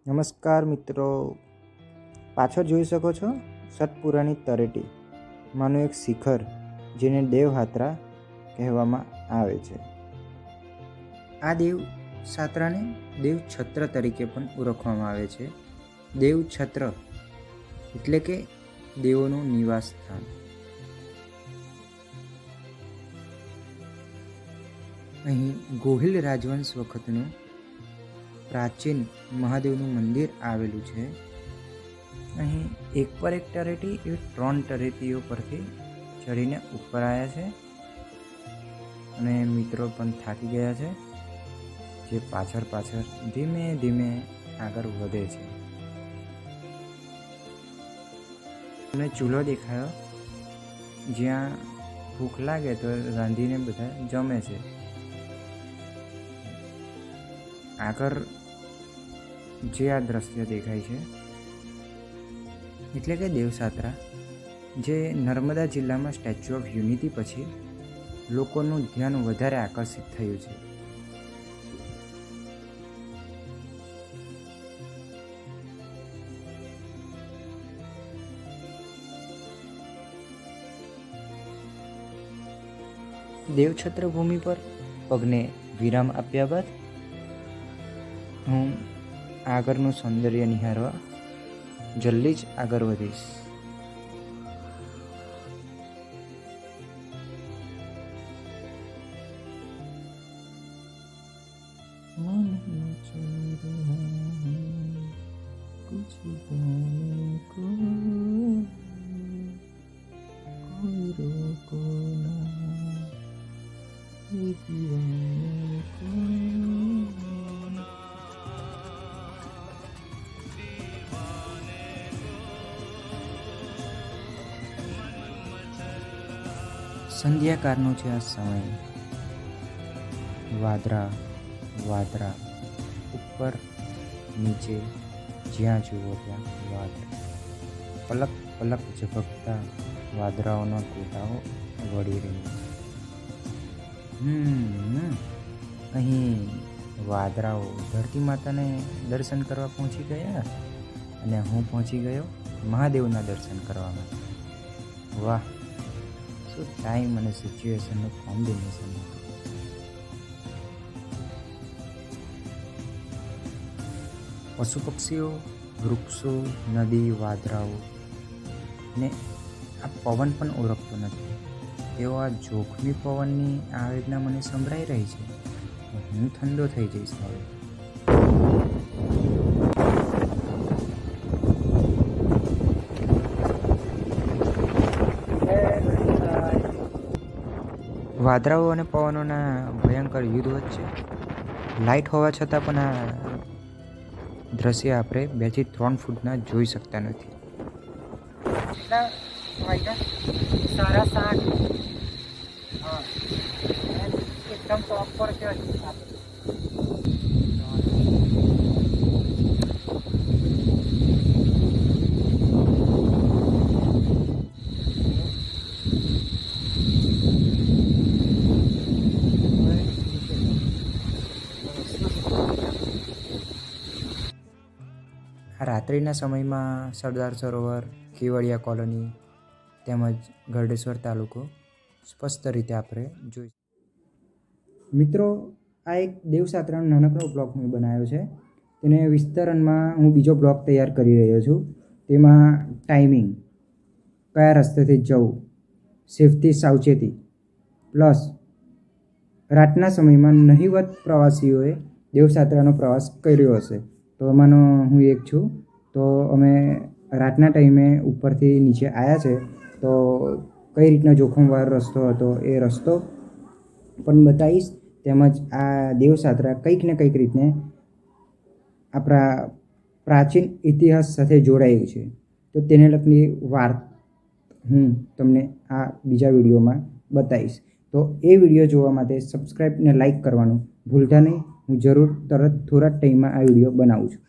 નમસ્કાર મિત્રો, પાછળ જોઈ શકો છો સતપુરાની તળેટી માનું એક શિખર જેને દેવહાત્રા કહેવામાં આવે છે. આ દેવસાત્રાને દેવછત્ર તરીકે પણ ઓળખવામાં આવે છે. દેવછત્ર એટલે કે દેવોનું નિવાસ સ્થાન. અહીં ગોહિલ રાજવંશ વખતનું પ્રાચીન મહાદેવનું મંદિર આવેલું છે. અહીં એક પર એક તળેટી એવી 3 તળેટીઓ પરથી ચડીને ઉપર આવ્યા છે અને મિત્રો પણ થાકી ગયા છે, જે પાછળ ધીમે ધીમે આગળ વધે છે. તમને ચૂલો દેખાયો, જ્યાં ભૂખ લાગે તો રાંધીને બધા જમે છે. આગળ જે આ દ્રશ્ય દેખાય છે એટલે કે દેવસાત્રા, જે નર્મદા જિલ્લામાં સ્ટેચ્યુ ઓફ યુનિટી પછી લોકોનું ધ્યાન વધારે આકર્ષિત થયું છે. દેવછત્ર ભૂમિ પર પગને વિરામ આપ્યા બાદ હું આગળનું સૌંદર્ય નિહાળવા જલ્દી જ આગળ વધીશ. સંધ્યાકાળનો છે આ સમય. વાદરા ઉપર નીચે જ્યાં જુઓ ત્યાં વાદળા. પલક પલક ઝબકતા વાદળાઓના ટોટાઓ વળી રહ્યા છે. અહીં વાદળાઓ ધરતી માતાને દર્શન કરવા પહોંચી ગયા અને હું પહોંચી ગયો મહાદેવના દર્શન કરવા માટે. વાહ, ટાઈમ અને સિચ્યુએશનનું કોમ્બિનેશન. પશુ પક્ષીઓ, વૃક્ષો, નદી, વાદળાઓ ને આ પવન પણ ઓળખતો નથી. એવો આ જોખમી પવનની આ વેદના મને સંભળાઈ રહી છે. હું ઠંડો થઈ જઈશ હવે. વાદળાઓ અને પવનોના ભયંકર યુદ્ધ વચ્ચે લાઇટ હોવા છતાં પણ આ દ્રશ્ય આપણે 2 થી 3 ફૂટના જોઈ શકતા નથી. સારા 7. હા, એકદમ ટોપ પર છે. રાત્રિના સમયમાં સરદાર સરોવર, કેવડિયા કોલોની તેમજ ગરડેશ્વર તાલુકો સ્પષ્ટ રીતે આપણે જોઈ. મિત્રો, આ એક દેવસાત્રાનો નાનકડો બ્લોગ મેં બનાવ્યો છે. તેને વિસ્તરણમાં હું બીજો બ્લોગ તૈયાર કરી રહ્યો છું. તેમાં ટાઈમિંગ, કયા રસ્તેથી જવું, સેફટી સાવચેતી, પ્લસ રાતના સમયમાં નહિવત પ્રવાસીઓએ દેવસાત્રાનો પ્રવાસ કર્યો હશે. તો એમાંનો હું એક છું. તો અમે રાતના ટાઈમે ઉપરથી નીચે આવ્યા છે. તો કઈ રીતના જોખમવાળો રસ્તો હતો એ રસ્તો પણ બતાવીશ. તેમજ આ દેવસાત્રા કંઈક ને કંઈક રીતને આપણા પ્રાચીન ઇતિહાસ સાથે જોડાયેલું છે. તો તેને લગતી વાત હું તમને આ બીજા વિડીયોમાં બતાવીશ. તો એ વિડીયો જોવા માટે સબસ્ક્રાઈબ ને લાઈક કરવાનું ભૂલતા નહીં. હું જરૂર તરત થોડા ટાઈમમાં આ વિડીયો બનાવું છું.